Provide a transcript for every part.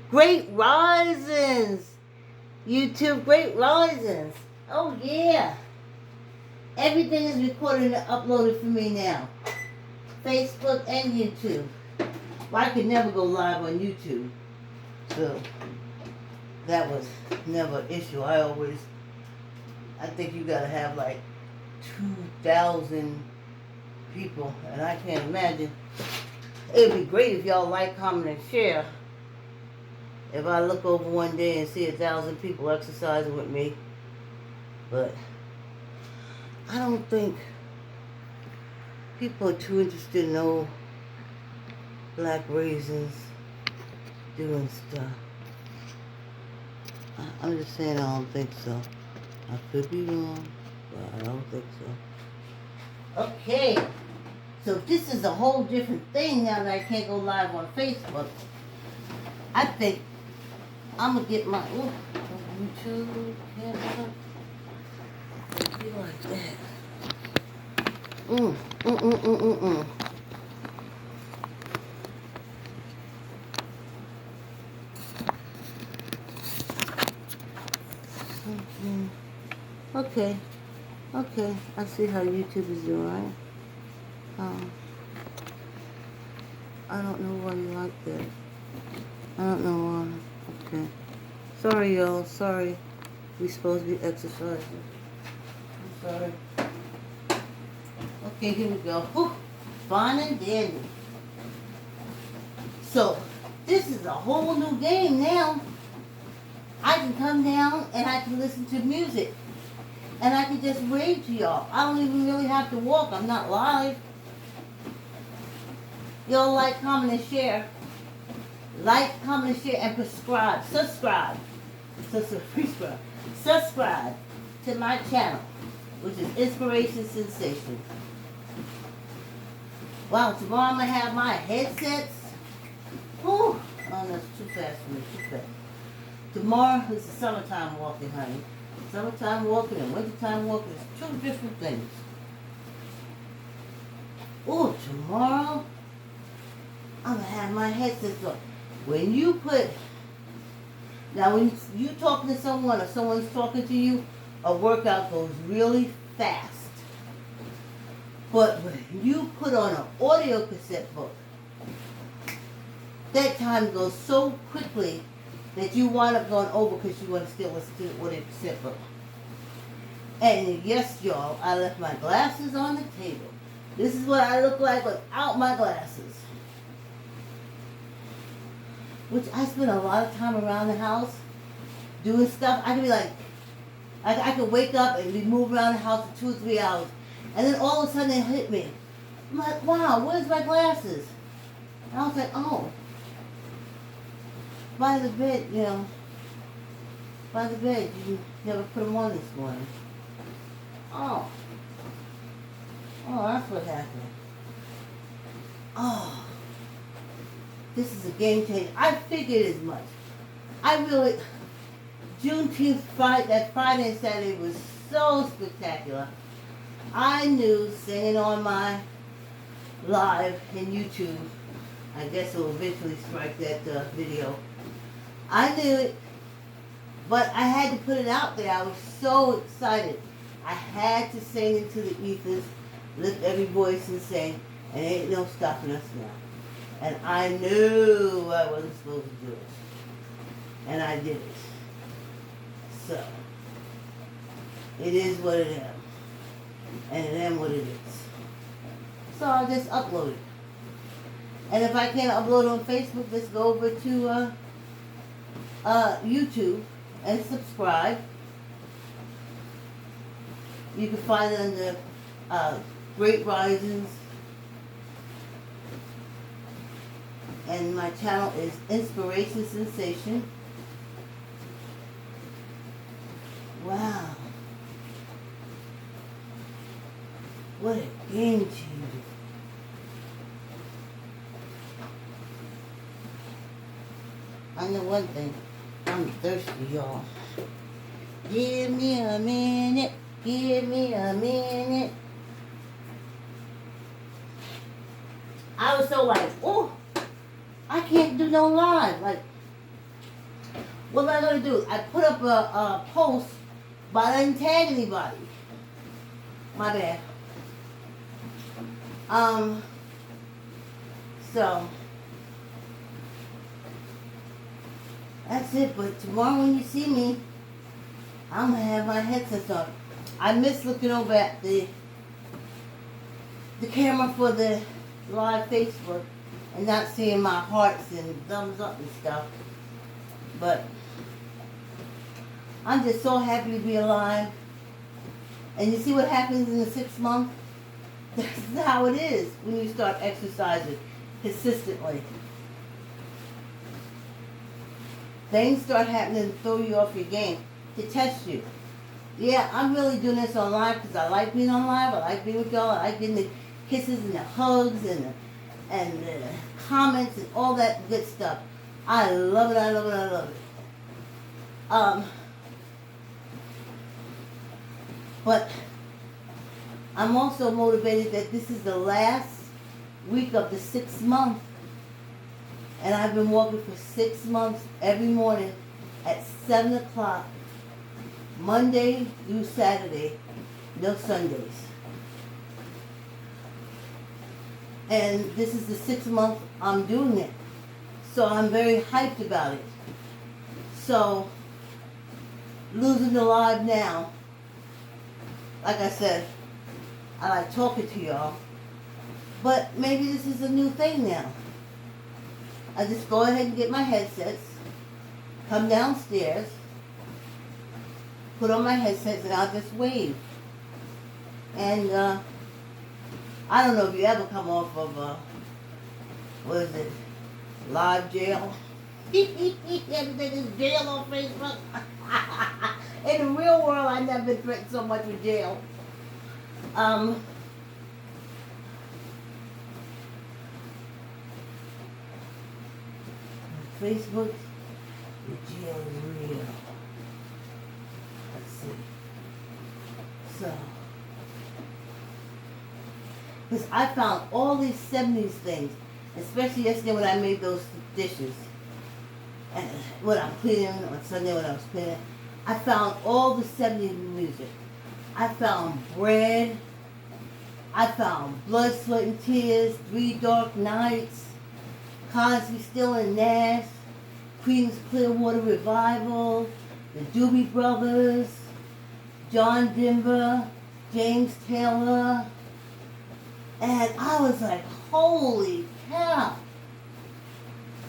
Great risings. YouTube, great risings. Oh, yeah. Everything is recorded and uploaded for me now. Facebook and YouTube. Well, I could never go live on YouTube. So, that was never an issue. I think you gotta have like 2,000 people. And I can't imagine. It would be great if y'all like, comment, and share. If I look over one day and see 1,000 people exercising with me. But I don't think people are too interested in old black raisins doing stuff. I'm just saying I don't think so. I could be wrong, but I don't think so. Okay, so this is a whole different thing now that I can't go live on Facebook. I think I'm going to get my YouTube camera. Be like that. Okay. Okay. I see how YouTube is doing, right? I don't know why you like that. I don't know why. Okay. Sorry, y'all. Sorry. We supposed to be exercising. I'm sorry. Okay, here we go. Whew. Fine and dandy. So, this is a whole new game now. I can come down and I can listen to music. And I can just wave to y'all. I don't even really have to walk. I'm not live. Y'all like, comment, and share. Like, comment, and share, and subscribe. Subscribe to my channel, which is Inspiration Sensation. Wow, tomorrow I'm going to have my headsets. Whew. Oh, that's too fast for me, too fast. Tomorrow is the summertime walking, honey. Summertime walking and wintertime walking is two different things. Oh, tomorrow I'm going to have my headsets on. When you talking to someone or someone's talking to you, a workout goes really fast. But when you put on an audio cassette book, that time goes so quickly that you wind up going over because you want to still listen to the audio cassette book. And yes, y'all, I left my glasses on the table. This is what I look like without my glasses. Which I spend a lot of time around the house doing stuff. I could be like, I could wake up and be moving around the house for 2 or 3 hours. And then all of a sudden it hit me. I'm like, wow, where's my glasses? And I was like, oh. By the bed, by the bed, you never put them on this morning. Oh, that's what happened. Oh, this is a game changer. I figured as much. Juneteenth, that Friday and Saturday was so spectacular. I knew singing on my live in YouTube, I guess it will eventually strike that video. I knew it, but I had to put it out there. I was so excited. I had to sing into the ethers, lift every voice and sing, and there ain't no stopping us now. And I knew I wasn't supposed to do it. And I did it. So, it is what it is. And it is what it is. So I'll just upload it. And if I can't upload it on Facebook, just go over to YouTube and subscribe. You can find it under Great Risings. And my channel is Inspiration Sensation. Wow. What a game changer. I know one thing. I'm thirsty, y'all. Give me a minute. Give me a minute. I was so like, oh, I can't do no live. Like, What am I going to do? I put up a post, but I didn't tag anybody. My bad. So that's it. But tomorrow when you see me, I'm gonna have my headset on. I miss looking over at the camera for the live Facebook and not seeing my hearts and thumbs up and stuff. But I'm just so happy to be alive. And you see what happens in the 6th month? That's how it is when you start exercising consistently. Things start happening to throw you off your game, to test you. Yeah, I'm really doing this on live because I like being on live. I like being with y'all. I like getting the kisses and the hugs and the comments and all that good stuff. I love it, I love it, I love it. But I'm also motivated that this is the last week of the 6th month. And I've been walking for 6 months every morning at 7 o'clock, Monday through Saturday, no Sundays. And this is the 6th month I'm doing it. So I'm very hyped about it. So, losing the live now, like I said, I like talking to y'all. But maybe this is a new thing now. I just go ahead and get my headsets, come downstairs, put on my headsets, and I'll just wave. And I don't know if you ever come off of, what is it, live jail? Everything is jail on Facebook. In the real world, I've never been threatened so much with jail. Facebook, the jail is real. Let's see. So, because I found all these 70s things, especially yesterday when I made those dishes. And when I'm cleaning, on Sunday when I was cleaning, I found all the 70s music. I found Bread. I found Blood, Sweat, and Tears, Three Dark Nights, Cosby, Still and Nash, Creedence Clearwater Revival, the Doobie Brothers, John Denver, James Taylor, and I was like, holy cow.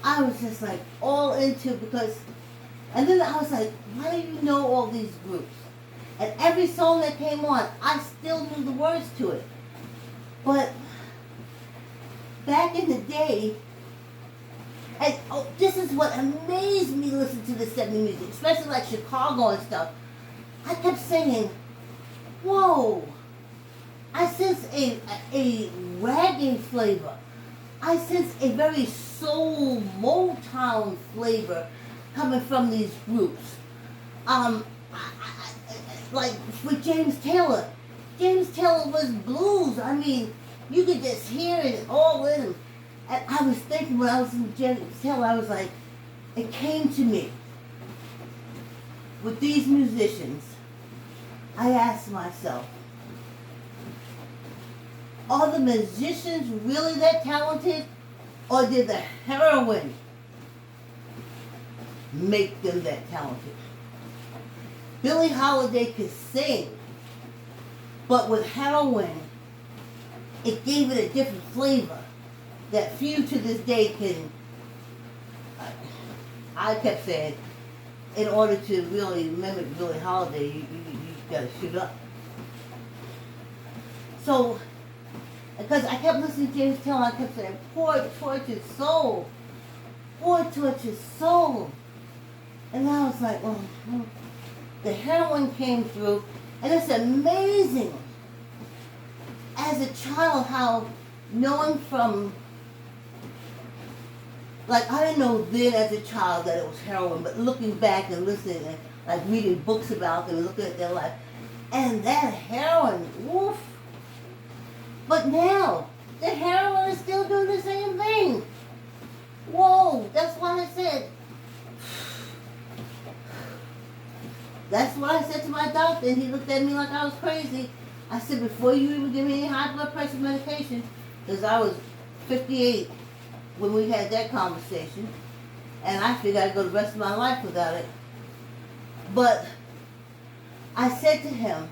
I was just like all into because, and then I was like, why do you know all these groups? And every song that came on, I still knew the words to it. But back in the day, and this is what amazed me listening to the 70s music, especially like Chicago and stuff. I kept saying, whoa, I sense a reggae flavor. I sense a very soul Motown flavor coming from these groups. Like with James Taylor. James Taylor was blues. I mean, you could just hear it all in him. And I was thinking when I was in James Taylor, I was like, it came to me. With these musicians, I asked myself, are the musicians really that talented? Or did the heroin make them that talented? Billie Holiday could sing, but with heroin, it gave it a different flavor that few to this day can. I kept saying, in order to really mimic Billie Holiday, you gotta shoot up. So, because I kept listening to James Taylor, I kept saying, poor tortured soul, poor tortured soul. And I was like, oh, the heroin came through, and it's amazing as a child how knowing from, like I didn't know then as a child that it was heroin, but looking back and listening and like reading books about them and looking at their life, and that heroin, woof. But now, the heroin is still doing the same thing. Whoa, that's why I said, That's what I said to my doctor, and he looked at me like I was crazy. I said, before you even give me any high blood pressure medication, because I was 58 when we had that conversation, and I figured I'd go the rest of my life without it. But I said to him,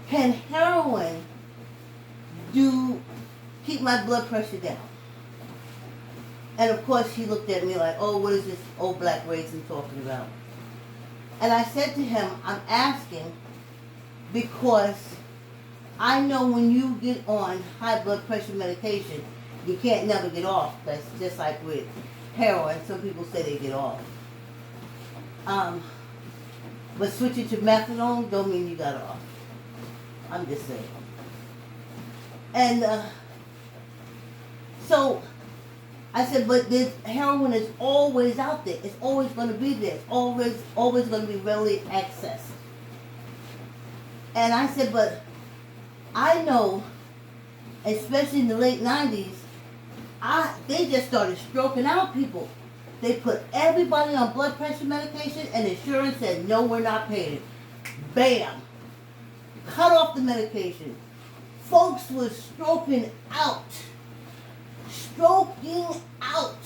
can heroin keep my blood pressure down? And of course he looked at me like, oh, what is this old black raisin talking about? And I said to him, I'm asking because I know when you get on high blood pressure medication, you can't never get off. That's just like with heroin. Some people say they get off. But switching to methadone don't mean you got off. I'm just saying. And so I said, but this heroin is always out there. It's always going to be there. It's always going to be readily accessed. And I said, but I know, especially in the late 90s, they just started stroking out people. They put everybody on blood pressure medication, and insurance said, no, we're not paying. Bam. Cut off the medication. Folks were stroking out. Stroking out.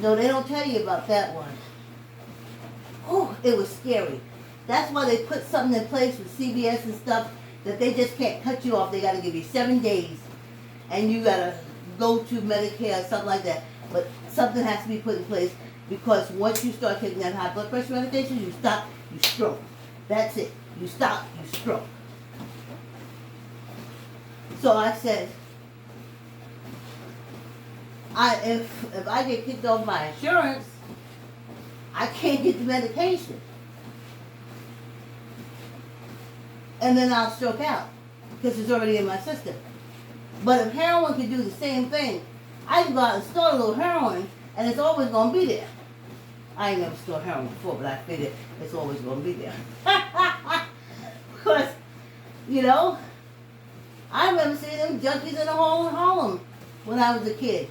No, they don't tell you about that one. Oh, it was scary. That's why they put something in place with CVS and stuff that they just can't cut you off. They got to give you 7 days, and you got to go to Medicare or something like that. But something has to be put in place, because once you start taking that high blood pressure medication, you stop, you stroke. That's it. You stop, you stroke. So I said, if I get kicked off my insurance, I can't get the medication. And then I'll stroke out because it's already in my system. But if heroin can do the same thing, I can go out and store a little heroin, and it's always going to be there. I ain't never stored heroin before, but I figured it's always going to be there. Because, you know, I remember seeing them junkies in the hall in Harlem when I was a kid.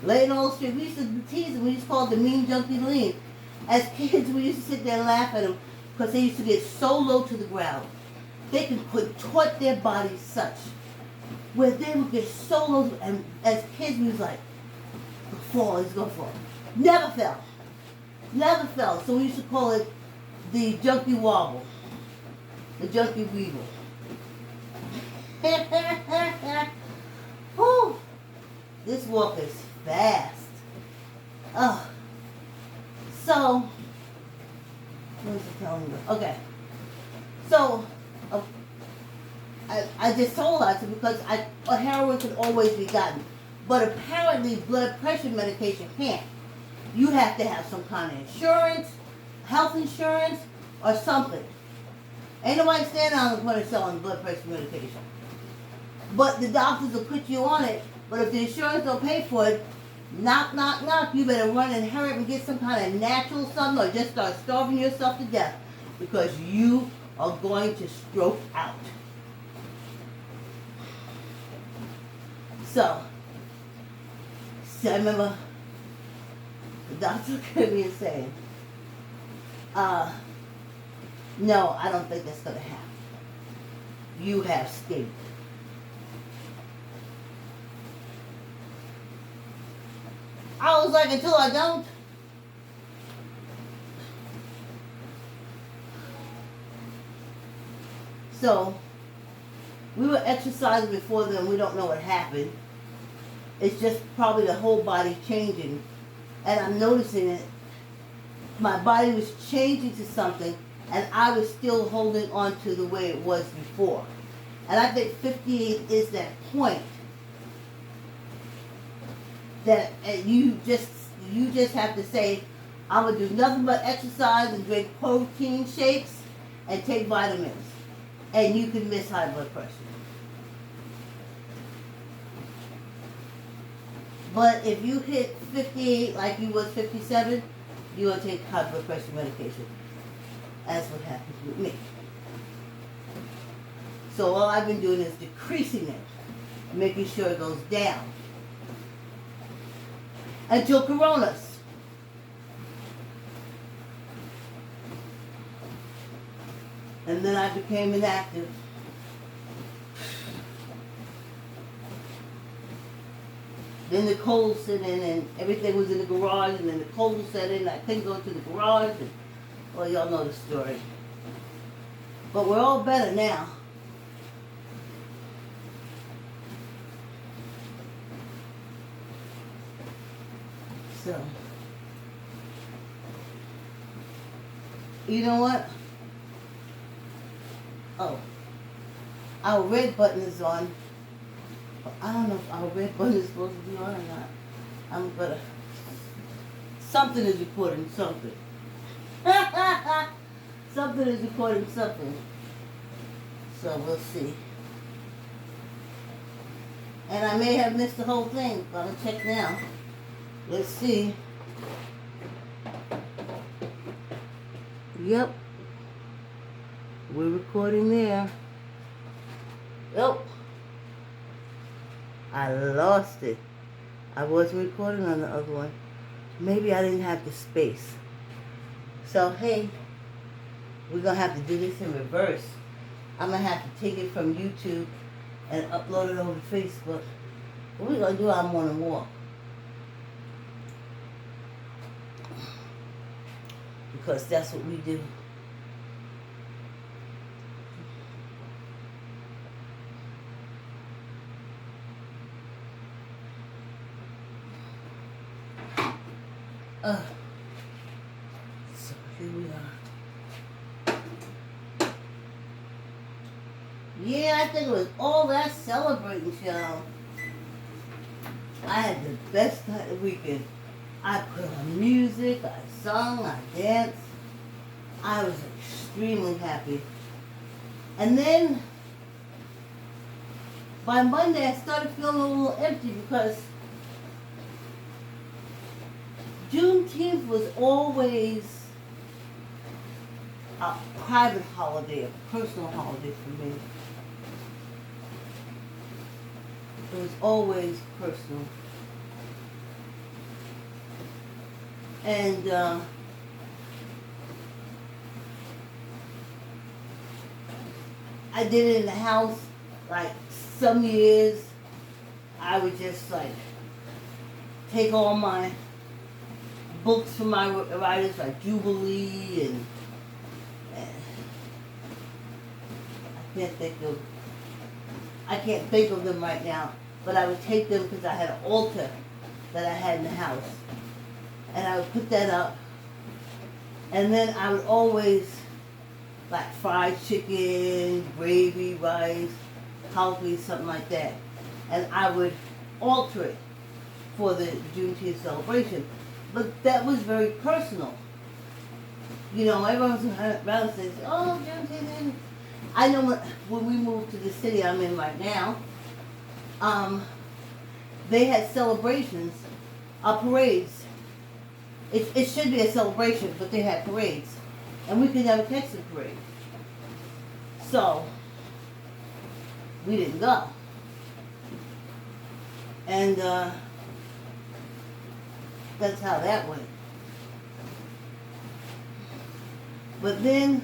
Laying on the street. We used to tease them. We used to call it the mean junkie lean. As kids, we used to sit there and laugh at them because they used to get so low to the ground. They could contort their bodies such where they would get so low, and as kids we was like, he's gonna fall. Never fell. Never fell. So we used to call it the junkie wobble. The junkie weevil. Whew. This walk is fast. Oh. So, what was I telling you? Okay. So, I just told her, because a heroin can always be gotten. But apparently blood pressure medication can't. You have to have some kind of insurance, health insurance, or something. Ain't nobody standing on the corner selling blood pressure medication. But the doctors will put you on it, but if the insurance don't pay for it, knock, knock, knock, you better run and hurry up and get some kind of natural something, or just start starving yourself to death, because you are going to stroke out. So I remember the doctor looked at me and saying, no, I don't think that's going to happen. You have skin. I was like, until I don't. So, we were exercising before then. We don't know what happened. It's just probably the whole body changing. And I'm noticing it. My body was changing to something, and I was still holding on to the way it was before. And I think 58 is that point that you just have to say, I'm going to do nothing but exercise and drink protein shakes and take vitamins. And you can miss high blood pressure. But if you hit 58 like you was 57, you're going to take high blood pressure medication. That's what happens with me. So all I've been doing is decreasing it, making sure it goes down. Until Coronas. And then I became inactive. Then the cold set in and everything was in the garage, and then the cold set in. I couldn't go to the garage. And, well, y'all know the story. But we're all better now. So, you know what? Oh, our red button is on. I don't know if our red button is supposed to be on or not. I'm gonna. Something is recording something. Something is recording something. So we'll see. And I may have missed the whole thing, but I'll check now. Let's see. Yep. We're recording there. Yep. I lost it. I wasn't recording on the other one. Maybe I didn't have the space. So, hey, we're going to have to do this in reverse. I'm going to have to take it from YouTube and upload it over to Facebook. What we're going to do, I'm on a walk. Because that's what we do. So here we are. Yeah, I think it was all that celebrating, y'all. I had the best time of the weekend. I put on music, I sung, I danced. I was extremely happy. And then, by Monday, I started feeling a little empty because Juneteenth was always a private holiday, a personal holiday for me. It was always personal. And I did it in the house. Like some years, I would just like take all my books from my writers like Jubilee and I can't think of them right now, but I would take them because I had an altar that I had in the house. And I would put that up. And then I would always like fried chicken, gravy, rice, coffee, something like that. And I would alter it for the Juneteenth celebration. But that was very personal. You know, everyone's around says, oh, Juneteenth. I know when we moved to the city I'm in right now, they had celebrations, parades. It should be a celebration, but they had parades. And we could never catch the parade. So, we didn't go. And that's how that went. But then,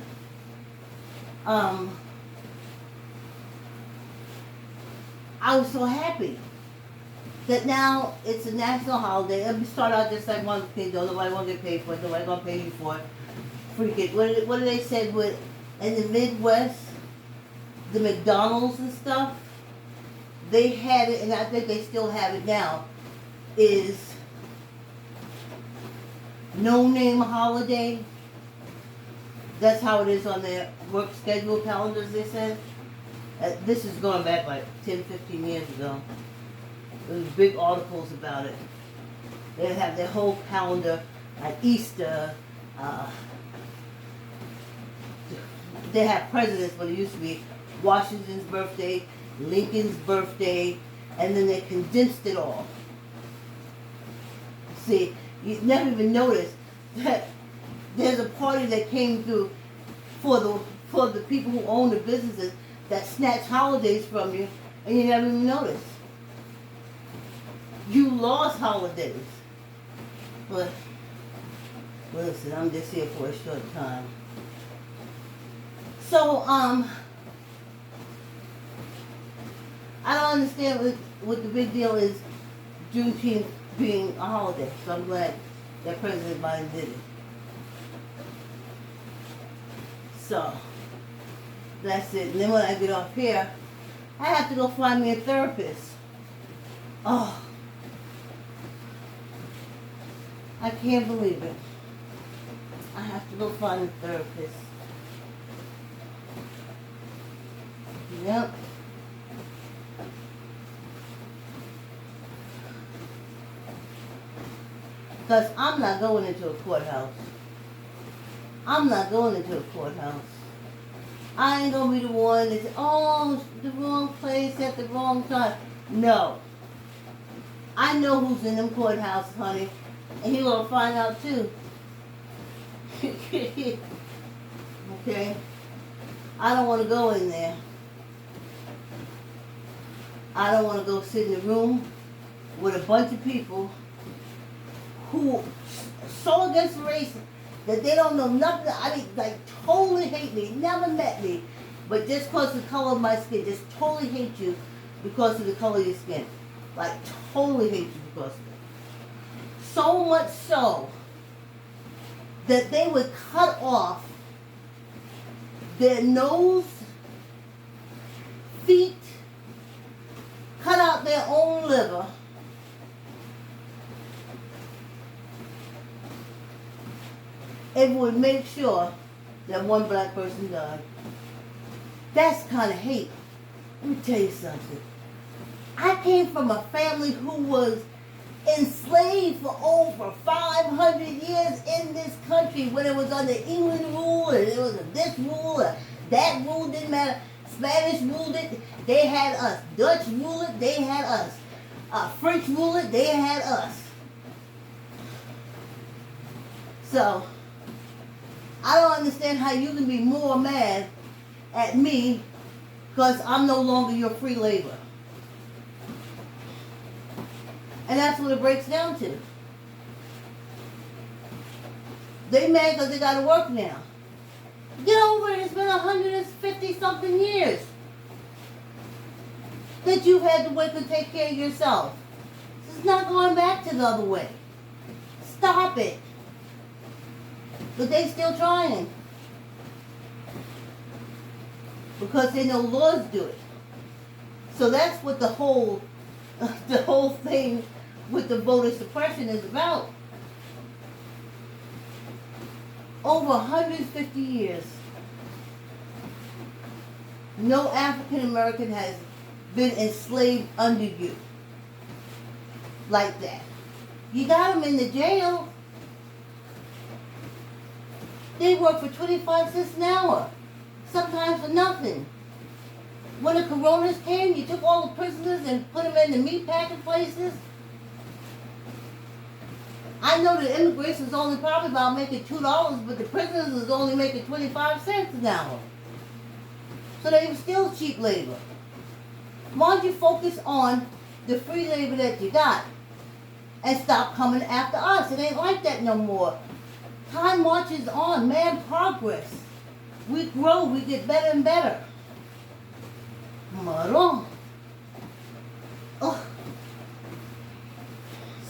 I was so happy that now it's a national holiday. Let me start out just like one thing, though. Nobody won't get paid for it. Nobody gonna pay you for it. Freak it. What did they say with in the Midwest, the McDonald's and stuff? They had it, and I think they still have it now. Is no name holiday. That's how it is on their work schedule calendars, they said. This is going back like 10, 15 years ago. There was big articles about it. They have their whole calendar, like Easter. They have presidents, but it used to be Washington's birthday, Lincoln's birthday, and then they condensed it all. See, you never even noticed that there's a party that came through for the people who own the businesses that snatch holidays from you, and you never even noticed. You lost holidays. But listen, I'm just here for a short time. So, I don't understand what the big deal is, Juneteenth being a holiday. So I'm glad that President Biden did it. So, that's it. And then when I get off here, I have to go find me a therapist. Oh, I can't believe it. I have to go find a therapist. Yep. Because I'm not going into a courthouse. I'm not going into a courthouse. I ain't going to be the one that says, oh, the wrong place at the wrong time. No. I know who's in them courthouses, honey. And he will find out too. Okay? I don't want to go in there. I don't want to go sit in a room with a bunch of people who so against race that they don't know nothing. I mean, like, totally hate me, never met me, but just because of the color of my skin, just totally hate you because of the color of your skin. Like, totally hate you because of it. So much so that they would cut off their nose, feet, cut out their own liver, and would make sure that one black person died. That's kind of hate. Let me tell you something. I came from a family who was enslaved for over 500 years in this country when it was under England rule, and it was this rule, or that rule didn't matter. Spanish ruled it, they had us. Dutch ruled it, they had us. French ruled it, they had us. So, I don't understand how you can be more mad at me because I'm no longer your free labor. And that's what it breaks down to. They mad because they got to work now. Get over it. It's been 150 something years that you've had to work and take care of yourself. This is not going back to the other way. Stop it. But they still trying. Because they know laws do it. So that's what the whole thing with the voter suppression is about. Over 150 years, no African American has been enslaved under you like that. You got them in the jail. They work for 25 cents an hour, sometimes for nothing. When the coronas came, you took all the prisoners and put them in the meat packing places. I know the immigrants was only probably about making $2, but the prisoners was only making 25 cents an hour. So they were still cheap labor. Why don't you focus on the free labor that you got and stop coming after us? It ain't like that no more. Time marches on, man, progress. We grow, we get better and better. Marong. Oh.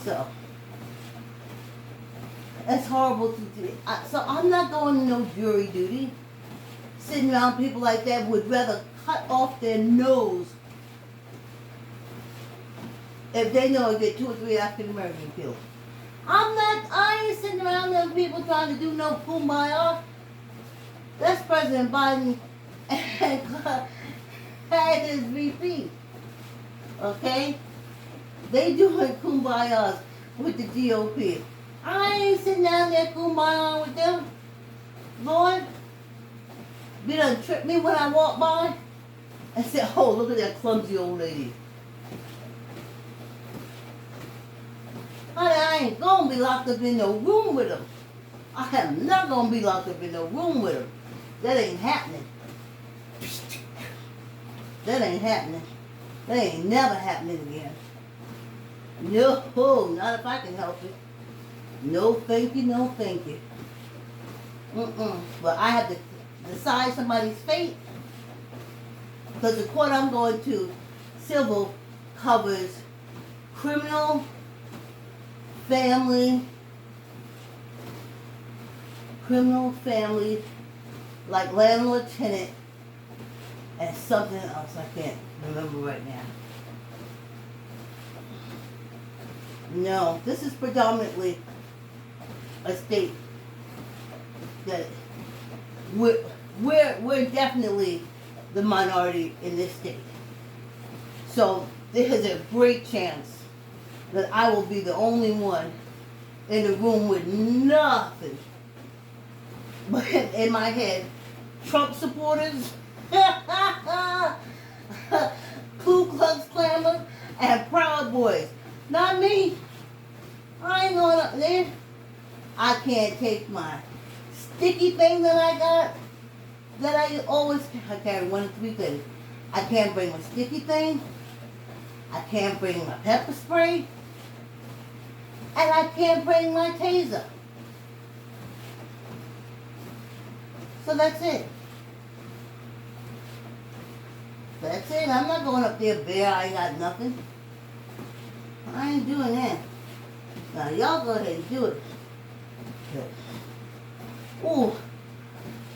So, that's horrible to do. So I'm not going to no jury duty. Sitting around people like that would rather cut off their nose if they know they get 2 or 3 African American killed. I ain't sitting around them people trying to do no kumbaya. That's President Biden and his VP. Okay? They doing kumbayas with the GOP. I ain't sitting down there kumbaya with them. Lord, you done tripped me when I walk by and said, oh, look at that clumsy old lady. Honey, I ain't gonna be locked up in no room with them. I am not gonna be locked up in no room with them. That ain't happening. That ain't happening. That ain't never happening again. No, not if I can help it. No, thank you, no, thank you. But I have to decide somebody's fate. Because the court I'm going to, civil, covers criminal, family, like landlord, tenant, and something else I can't remember right now. No, this is predominantly a state that we're definitely the minority in this state. So there is a great chance that I will be the only one in the room with nothing but in my head, Trump supporters, Ku Klux Klaners, and Proud Boys. Not me. I ain't going up there. I can't take my sticky thing that I got, that I carry 1 of 3 things. I can't bring my sticky thing, I can't bring my pepper spray, and I can't bring my taser. So that's it. That's it. I'm not going up there bare. I ain't got nothing. I ain't doing that. Now y'all go ahead and do it. Ooh.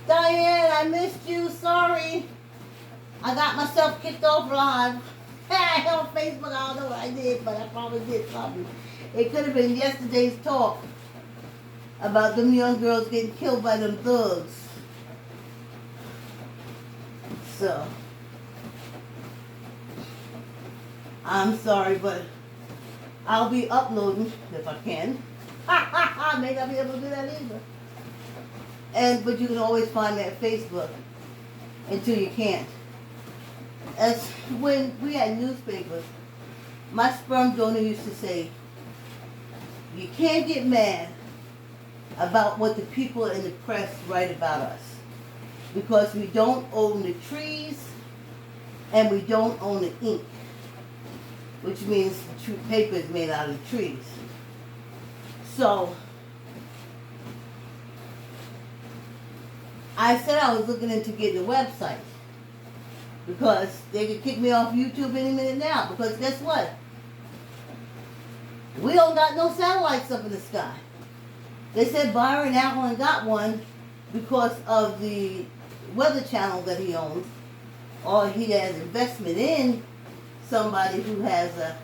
Diane, I missed you. Sorry. I got myself kicked off live. On Facebook, I don't know what I did, but I probably did something. It could have been yesterday's talk about them young girls getting killed by them thugs. So, I'm sorry, but I'll be uploading if I can. I may not be able to do that either. But you can always find me at Facebook until you can't. As when we had newspapers, my sperm donor used to say, you can't get mad about what the people in the press write about us, because we don't own the trees and we don't own the ink, which means the paper is made out of the trees. So I said I was looking into getting a website, because they could kick me off YouTube any minute now. Because guess what? We don't got no satellites up in the sky. They said Byron Allen got one because of the weather channel that he owns, or he has investment in somebody who has a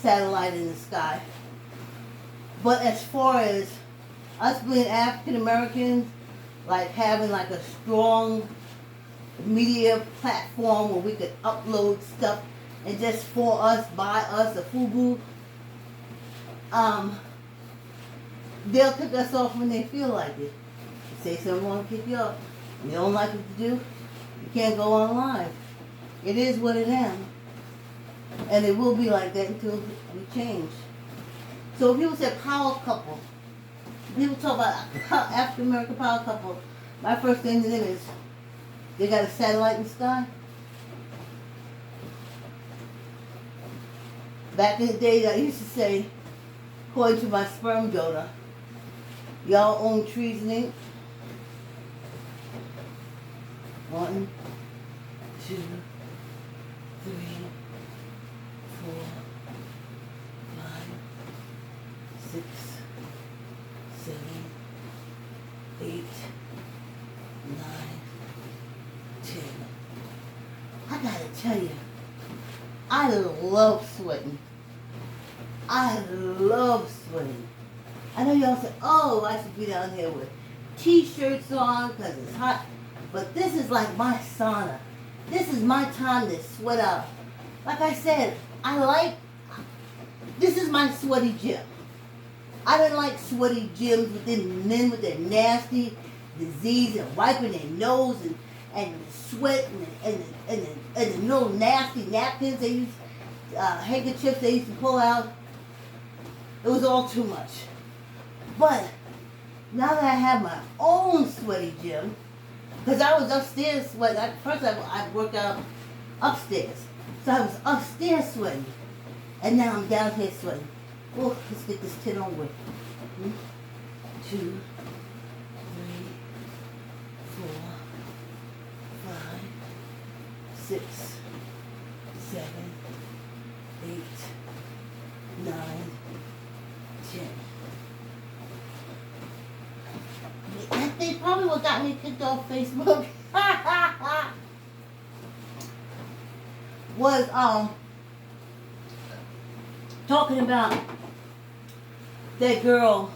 satellite in the sky. But as far as us being African Americans, like having like a strong media platform where we could upload stuff and just for us, by us, a FUBU, they'll kick us off when they feel like it. Say someone want to kick you off, you don't like what to do, you can't go on live. It is what it is. And it will be like that until we change. So people say power couple. People talk about African American power couple. My first thing to them is, they got a satellite in the sky. Back in the day, I used to say, according to my sperm donor, y'all own trees and ink. 1, 2, 3, 4, 5, 6, 7, 8, 9, 10. I gotta tell you, I love sweating. I love sweating. I know y'all say, oh, I should be down here with t-shirts on because it's hot. But this is like my sauna. This is my time to sweat out. Like I said, this is my sweaty gym. I don't like sweaty gyms with them men with their nasty disease and wiping their nose and sweat and the little nasty napkins they used, handkerchiefs they used to pull out. It was all too much. But now that I have my own sweaty gym, because I was upstairs sweating. First I worked out upstairs. So I was upstairs sweating. And now I'm down here sweating. Oh, let's get this 10 on with. 2, 3, 4, 6, 7, 8, 9, 10. They probably what got me kicked off Facebook was talking about that girl.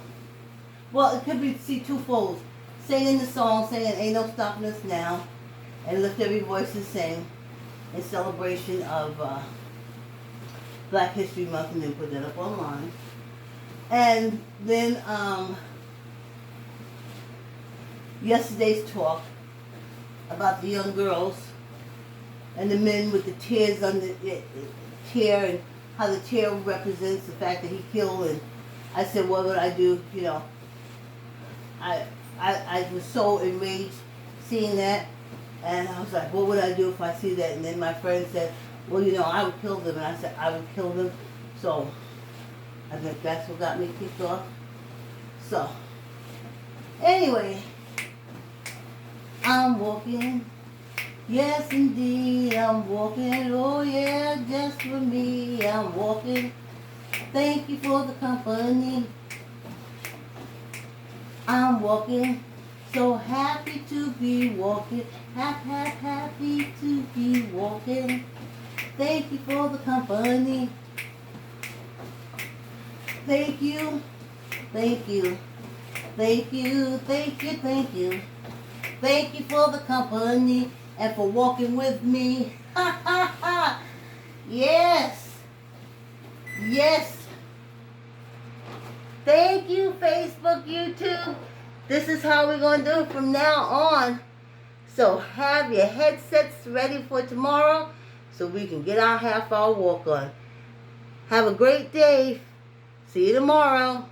Well, it could be twofold. Singing the song, saying "Ain't no stopping us now," and lift every voice and sing in celebration of Black History Month, and then put that up online. And then yesterday's talk about the young girls and the men with the tears on the tear, and how the tear represents the fact that he killed. And I said, what would I do? You know, I was so enraged seeing that, and I was like, what would I do if I see that? And then my friend said, well, you know, I would kill them. And I said, I would kill them. So I think that's what got me kicked off. So anyway, I'm walking. Yes, indeed, I'm walking. Oh, yeah, just for me, I'm walking. Thank you for the company. I'm walking. So happy to be walking. Happy to be walking. Thank you for the company. Thank you. Thank you. Thank you. Thank you. Thank you. Thank you for the company and for walking with me. Ha ha ha. Yes. Yes. Thank you, Facebook, YouTube. This is how we're going to do it from now on. So have your headsets ready for tomorrow so we can get our half-hour walk on. Have a great day. See you tomorrow.